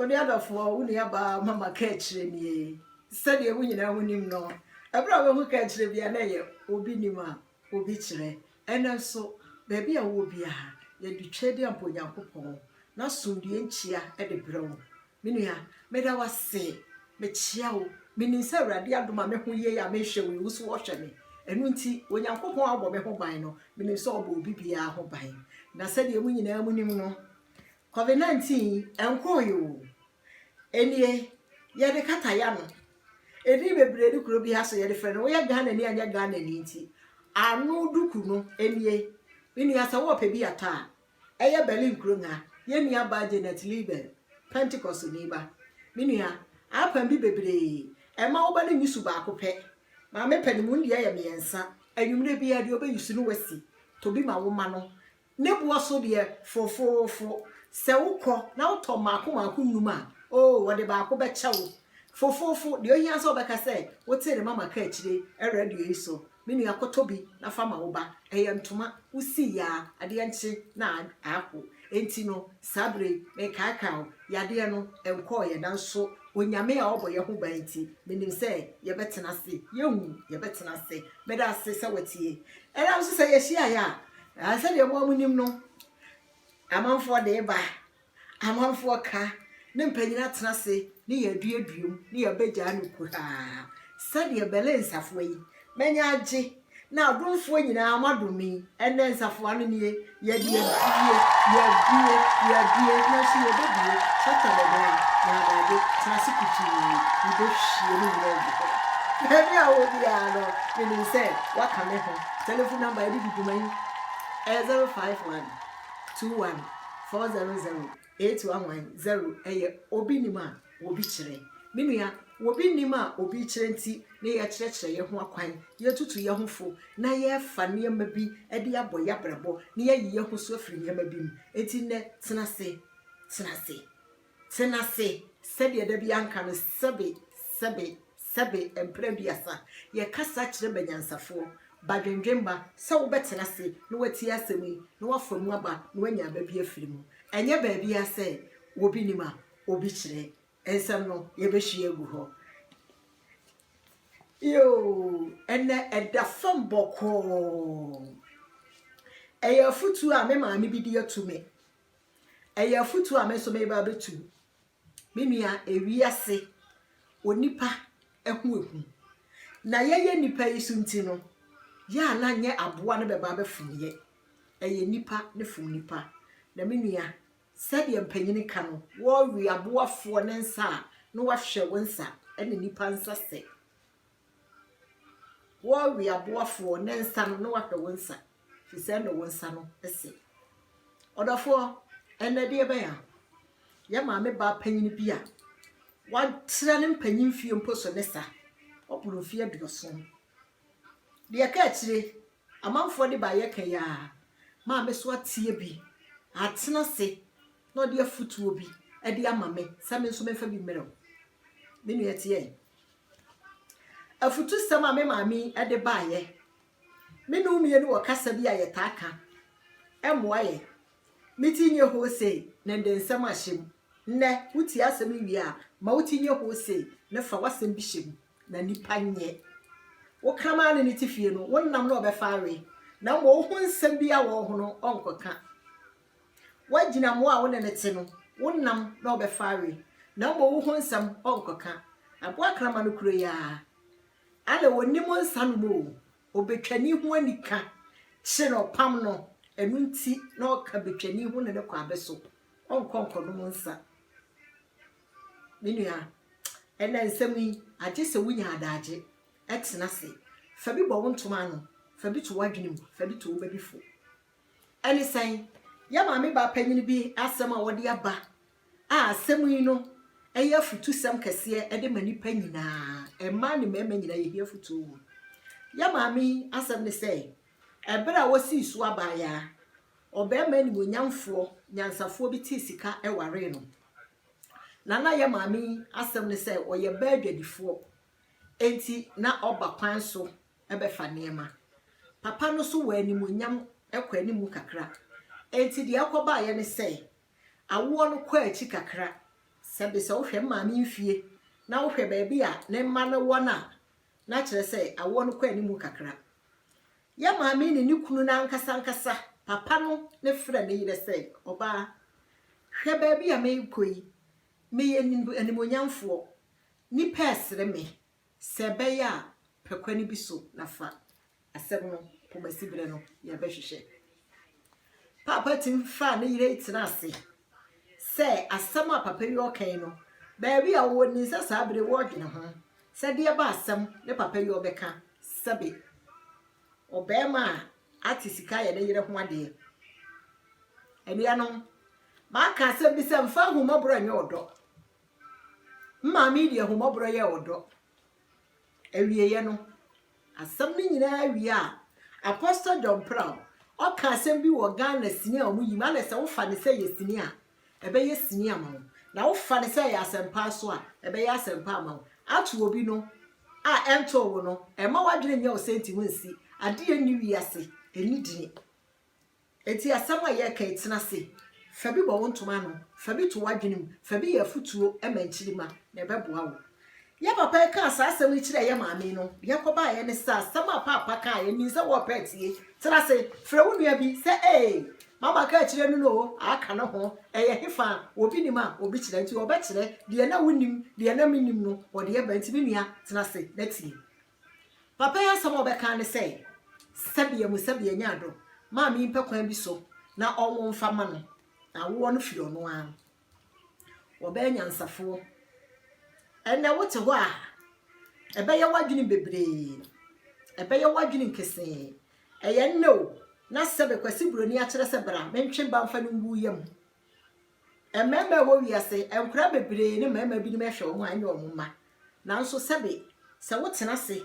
Oni adafo uni aba mama kyr3 ni said ye wunyina wonim no ebra we hu kyr3 bia na ye obi nima obi kyerɛ ena so baabi a wo bia ye di twede ampo Nyankopɔn na sundue nchia de brɛwo menua meda wase me chia wo menim sɛ Awurade adoma me ho ye ya me hwɛ wo wusu wo hwɛ me enu nti Onyankopɔn abɔ me ho ban no menim sɛ ɔbɔ obi bia ho ban na said ye wunyina munim no COVID-19 enko yo enie ye de kataya no edi bebre di kuro bi aso ye de frɛ no ye Ghana ni anya Ghana ni nti anu duku no enie minu asa wo pe bi ata eye Berlin kuro nga ye nua ba Janet Liebe Pentecost ni ba minu ya apa bi bebre e ma wo ba ne nyusu ba akopɛ ma me pɛ ne mu ndi ye miensa anwumre bi ya de obeyusu no wasi to bi ma wo ma no ne bo so de fofofo se wokɔ na wotɔ maako nnuma oh wode ba ko be kyewo fofofo de ohia so obeka se wote ne mama kyr3 radio yi so menu akoto bi na fama wo ba eye ntoma usi ya ade nche na ako enti no sabre me kakao yade no enko ye dan so onyame a obo ye ho ba enti menim se ye betena se yehu ye betena se meda se se watie era so se ye hia ya ase de mo amunim no amanfo de ba amanfo ka ne mpanyina tena se ne ye duaduum ne ye begya no kura sade ye belensafo yi menya age na adonfo nyina amadomi ene nsafo anu ne ye die na si ye bedie satalebe na adade trasi kuchi ni do hie ni ngi ebi a wo bia no menim se waka me ho telephone number e di duman 051 21 400 8110 eye obi nima obi kyerɛ menua obi nima obi kyerɛ nti ne ye kyerɛkyerɛ ye ho akwan ye tutu ye ho fo na ye fa ne ma bi e de abɔ ya brɛbɔ ne ye ye ho so afiri ne ma bi mu enti ne tena se sɛ de da bi anka no sebe emprebiasa ye kasa kyerɛ banyansafo badwendwemba sɛ wo betena se no wati asɛmi no wafamu aba no wanya ba bi afiri mu enye ba bi asɛ obi nima obi kyerɛ ensam no ye behwie egu ho yo ene edafam boko eya futu a me maame bi di atumi eya futu a me so me ba betu menua ewiase onipa ehu na ye nipa yisu nti no ya na nye aboa ne beba befumye eye nipa ne fum nipa na menua sɛde mpanyini ka no wo wi aboafo ne nsa no wahwɛ wonsa ene nipa nsa sɛ wo wi aboafo ne nsa no wahwɛ wonsa fi sɛ no wonsa no ese odafo ene de be ya maame ba panyini bia wa tra ne mpanyin fie mposo ne sa opuru fie aduoso de kyr3 amanfo de ba ye kan ya maame so atie bi atena se no de afutuo bi e de amame same nso mefa bi mmerɛ menu yetie afutu sama me maame e de ba ye menu mienu wo kasa bi aye taaka emoa ye mitinye ho sei ne ndensam ahyem ne wuti asem wi a ma wutinye ho sei ne fa wasem bi hyem na nipa nye wo krama ne tifie no wonnam no obefaare na mo ho nsem bi a wo ho no onkoka wagina mo a wo ne te no wonnam no obefaare na mo ho nsem onkoka aboa krama no kuro ya ale woni mo nsan mo obetwani ho anika hye no pam no enu nti na oka betwani ho ne kwa abeso onkonko no mo nsa menua ena nsem yi agye se wunya adagye etena se fa bi bo wontoma no fa bi to wadwenem fa bi to obabifo ene san ya maame ba panyini bi asem a wode aba a asem yi no eye futu sem kese e de mani panyina e ma ne mema nyina ye hia futu ya maame asem ne se ebra wosi su aba ya obema ni monyamfo nyansafo bi ti sika e ware no nana ya maame asem ne se oye ba adwadifo enti na oba kwan so ebefa niema papa no so wani monyam ekwani mu kakra enti de akoba ye ne se awo no kwa achi kakra sɛbe sɛ wohwɛ maame mfie na wohwɛ baabi a ne mma no wɔ na kyerɛ sɛ awo no kɔ animu kakra ya maame ne kunu na nkasa papa no ne frɛ ne yire sɛ ɔbaa hwɛ baabi a mekɔyi meyɛ animonyamfoɔ nipa ɛsere me sɛ bɛyɛ a pɛkwani bi so na fa asɛm no pomasibrɛ no yɛbɛhwehwɛ papa tim fa ne yire tena ase sɛ asɛm a papa yi ɔkan no baabi a wo ni sɛ saa bere wo dwene ho sɛ deɛ ba asɛm ne papa yi ɔbɛka sɛbe ɔbɛɛma a ate sika yɛ ne yire ho ade ɛnua no maka asɛm bi sɛ mfa homɔborɔ nyɛ ɔdɔ maame deɛ homɔborɔ yɛ ɔdɔ awieyɛ no asɛm no nyinaa awie a Apostle John Proud ɔka asɛm bi wɔ Ghana sini a ɔmo yima na sɛ wofa ne sɛ yɛ sini a ɛbɛyɛ sini ama wo na wofa ne sɛ yɛ asɛmpa so a ɛbɛyɛ asɛmpa ama wo ato obi no a ɛnto wo no ɛma wadwene nyɛ wo senti wo nsi adeɛ ni wiase ɛni dini eti asɛm a yɛ ka etena se fa bi bɔ wo ntoma no fa bi to wadwene mu fa bi yɛ futuo ɛma nkyirima na ɛbɛboa wo ya papa ka asɛm kyerɛ yɛ maame no yɛkɔba yɛ ne sa asɛm a papa ka yɛ ni sɛ wɔ pɛtie tena se frɛ wo nua bi sɛ mama ka kyerɛ no no aka no ho ɛyɛ hefa obi nim a obi kyerɛ nti ɔbɛkyerɛ deɛ na wonim deɛ na menim no ɔde yɛ banti bi nua tena se na tie papa yɛ asɛm a ɔbɛka ne sɛ sɛbia nya do maame mpɛ kwan bi so na ɔwo mfa ma no na wo no firi ɔno a ɔbɛyɛ nyansafoɔ ɛnna wote hɔ a ɛbɛyɛ wadwene bebree ɛbɛyɛ wadwene nkese ɛyɛ no na sɛbe kwasi broni akyerɛ sɛ bra mentwe ba mfa no ngu yam ɛmɛmɛ wɔ wiase ɛnkura bebree ne mɛmɛ bi ne mɛhwɛ wɔn anyɛ wɔn ma nanso sɛbe sɛ wotena se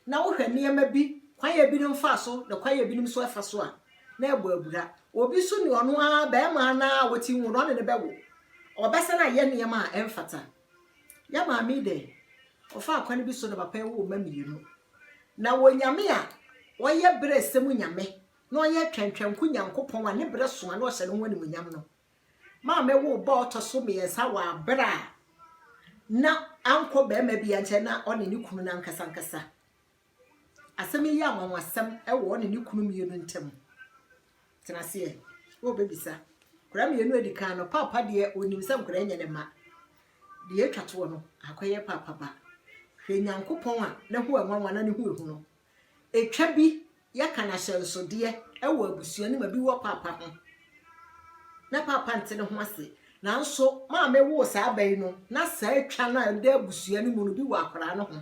na wohwɛ nneɛma bi kwan yɛ bi no mfa so na kwan yɛ bi no so ɛfa so a na ɛbɔ abura obi so ne ɔno a bɛrima na wɔti hu no ne bɛwo ɔbɛsɛ na yɛ nneɛma a ɛmfata ya maame de ofa akwane bi so na papa wo ma mienu na wonyame a woyɛ brɛ sɛm nyame na ɔyɛ twɛntwɛnko nyankopɔn a ne brɛ so a na ɔhyɛ no woni munyam no maame wo ba ɔtɔ so miɛnsa wa brɛ na anko bɛrima bi ankyɛ na ɔne ne kunu na nkasa asɛm yi anwanwasɛm ɛwɔ ɔne ne kunu mienu ntam tena se wo bebisa kura mienu edikan no papa de onim sɛm kura nyɛ ne ma de atwato no akoyɛ papa ba hwɛ nyankopɔn a na hu anwanwa na ne hu ehu no etwa bi yaka na hyɛnsode ɛwɔ abusua ne ma bi wɔ papa ho na papa nte ne ho ase nanso maame wo saa bɛyi no na saa atwa na da abusua ne mu no bi wɔ akora no ho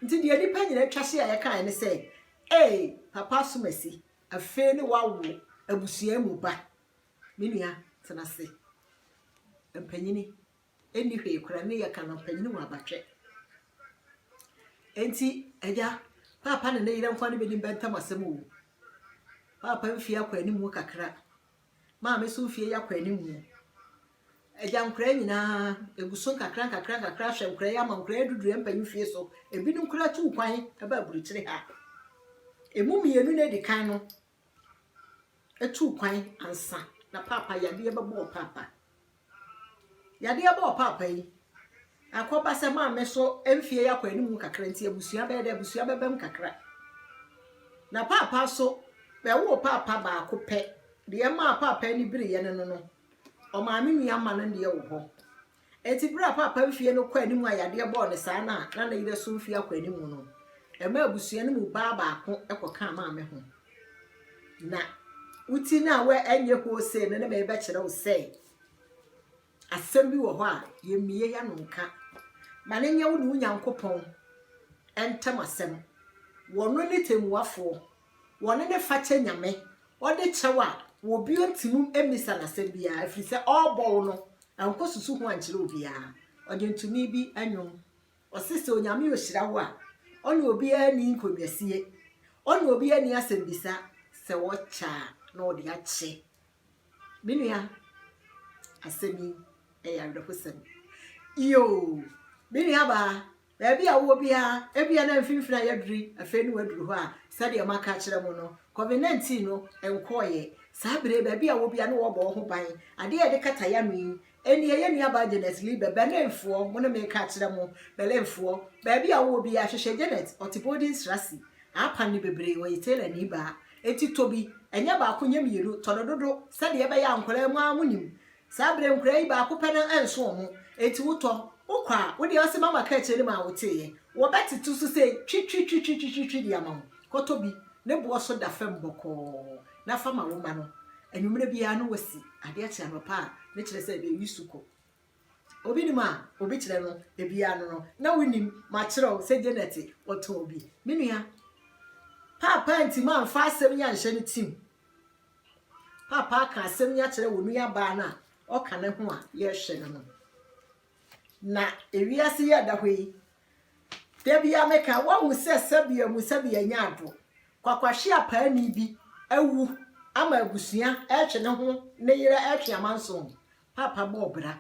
nti de nipa nyina atwa hye a yɛka ne sɛ papa somasi afe ne wawo abusua mu ba menua tena se mpanyini eni hwe kura ne yaka na mpanyini mu abatwe enti agya papa ne yire nkwa ne bedi bentam asem wo papa mfie akwani mu kakra maame so mfie yakwani mu agya nkura nyina eguso kakra hwe nkura ya ma nkura dudu mpanyi mfie so ebi no nkura tu kwan aba aburukyire ha emu mienu na di kan no etu kwan ansa na papa yade bɛbɔ papa yade bɔ papa yi akoba se maame so emfie yakwani mu kakra nti abusua abusua bɛbɛm kakra na papa so bɛwo papa ba akopɛ de ma papa ni bire ye no o maame nua ma no de wo ho enti bra papa mfie no kwa animu ayade bɔ ne saa na yire so mfie akwani mu no ɛma abusua no mu ba ako ɛkɔka maame ho na uti na we enye ho se ne be kyerɛ wo se asɛm bi wɔ hɔ a yemie ya no nka ma ne nya wo ne Nyankopɔn entam asɛm wɔno ne temuafo wɔne ne fakyɛ nyame ɔde kyɛwa wo bi ontimu emisa na asɛm bia afiri sɛ ɔbɔ no anko susu ho ankyerɛ obia ɔde ntumi bi anwom ɔsese onyame ohyira wo a ɔne obi ani nkonwasie ɔne obi ani asɛm bisa sɛ wɔkya na ɔde akye binua asɛmi ɛyarehosɛm yo binua ba baabi a wo bia ebia na mfimfina yaduri afɛ ni waduru hɔ a sɛdeɛ maka kyerɛ mu no covid-19 no enkoye saa bere baabi a wo bia no wɔbɔ ho ban ade yɛ de kata ya mi eni ye nua ba Janet libe benemfo mo ne me ka kire mo belemfo ba bia wo bi ahwehwe Janet otibodi srasi apa ni bebre wo yitela ni ba eti tobi enya ba akonya mielu todododo sade ye be ya ankora mu amunim sabre nkora yi ba akopɛ na enso mo eti wuto ukwa wo de ose mama ka kire ma wo teye wo betitu so se twi dia ma kotobi ne bo so da fam boko na fama wo ma no enwumre bia no wasi ade atia no pa ne kire se be wisuko obi ni ma obi kire no e bia no na wonim ma kire se Janet oto obi minua papa nti ma mfa asem nya nhye ne tim papa ka asem nya kire wo nua ba na o ka ne ho a ye hye no na ewiase ya da hwe de bia meka wo hu se sabia mu sabia nya ado kwakwahye apa ni bi awu ama agusua ehwe ne ho ne yire ehwe amanso papa bobra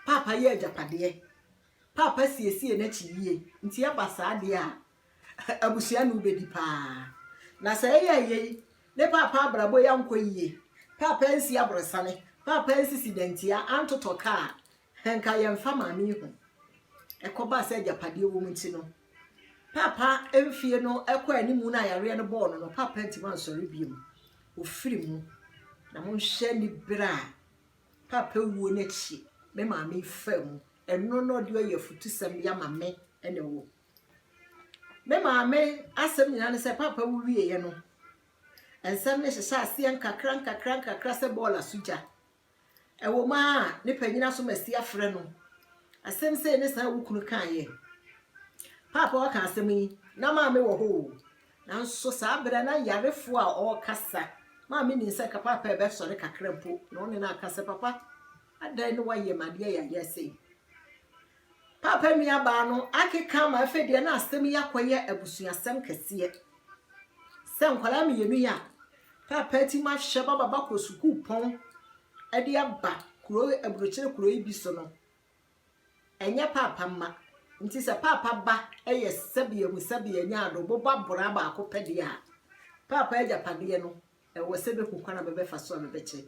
papa ye ajapade papa siesie na chiye nti ya basa de a agusua no bedi pa na se ye ne papa abrabo ya nkoyiye papa ensi abrosane papa ensi sidentia antotoka henka ye mfa maami hu ekoba se ajapade wo mti no papa emfie no ekọ animu na yare no ball no papa ntima nsori biem ofiri mu na mo hye ni bra papa wuo n'echi me maami fam eno no de oye futusam ya mame ene wo me maami asem nyina ne se papa wuwie ye no ensem ne hyehye ase nkakra se ball asuja ewo ma ne panyina so masi afre no asem se ne sa wukunu kan ye papa waka asemi na maami wo ho na nso sa bra na yarefo a o kasa maami ni se ka papa be sore kakrampo no ne na kasa papa adan ne waye made ya yese papa mi aba no akeka ma afedie na asemi yakoye abusuasem kese se nkwala mi yenu ya papa ti ma hye baba ko suku pon ade aba kuro aburochire kuro ibi so no enye papa ma nti se papa ba eye sabia mu sabia nya ado boba bora ba akopede a papa ajapade no e wo sebe kukwana bebe faso a bebe che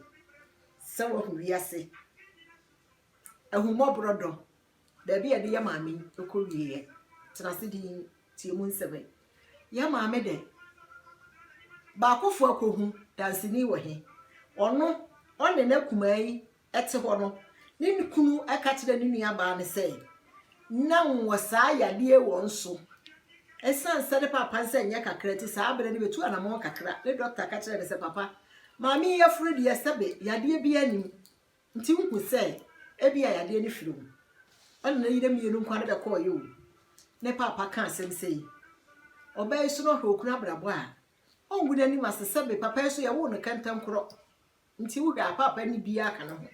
se wo hu wiase ehumo brodo da bia de ya maami okowie trase di tie mu nsebe ya maami de ba akofo akohu dansini wo he ono one na kumai ete ho no ni kunu aka kire ni nua ba ne se na nwosa yade wo nso esan sade papa nse nya kakra ti sa abere ni betu anamo kakra le doctor ka kire ne se papa maami ya furu de sebe yade bi anim nti nku se ebi yade ni firu on na yire mienu nkwa de ko yo ne papa kan sem sei obey so no hokuna brabo a ongude ni masesebe papa so ya wo no kantam kro nti wo ga papa ni bia ka no ho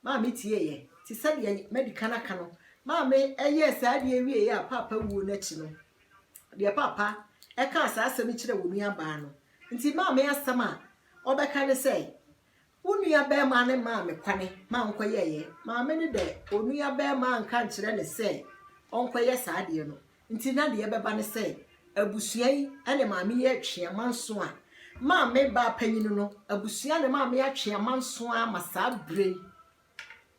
maami tie ye ti sade medical aka no maami eye saade ewie ya papa wuo na chi no de papa e ka asasem kire wo nua ba no nti maami asama obeka ne se wo nua ba ma ne maami kwane ma nkoye ye maami ne de onua ba ma nka nkire ne se onkoye saade no nti na de beba ne se abusua yi ene maami ye tweama nso a maami ba panyinu no abusua ne maami ya tweama nso a masabre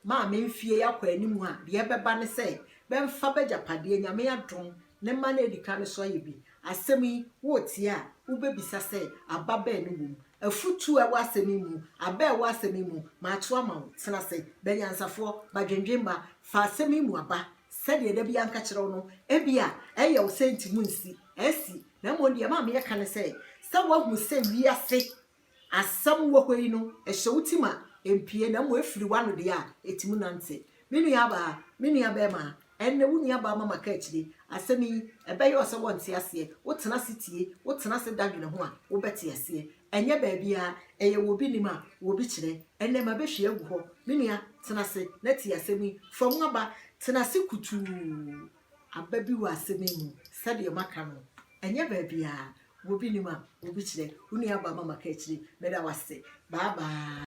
maami mfie yakwa animu a de beba ne se bemfa bajapade nyame adom ne ma na edika ne so ayebi asemi wo tie a wo bebisa se ababa ne wum afutu a wasemi mu aba wasemi mu ma to ama wo tena se benyansafo badwendwemba fa asemi mu aba sede da bia nka kire wo no ebia eye wo senti mu nsi esi na mo de maami ye kan se wa hu se wiase asam wo hoi no ehye wutima empie na mo afiri wano de a etimu nante minu ya ba ma enne wunu ya ba mama ka akire asemi ebe yo se wonte ase wo tena sitie wo tena se dadwene ho a wo beti ase enye ba bia eye wo bi nima wo bi kire enne ma behwe agu ho minu ya tena se na ti asemi from aba tena se kutu ababi wa asemi mu sade maka no enye ba bia wo bi nima wo bi kire wunu ya ba mama ka akire meda wase bye bye.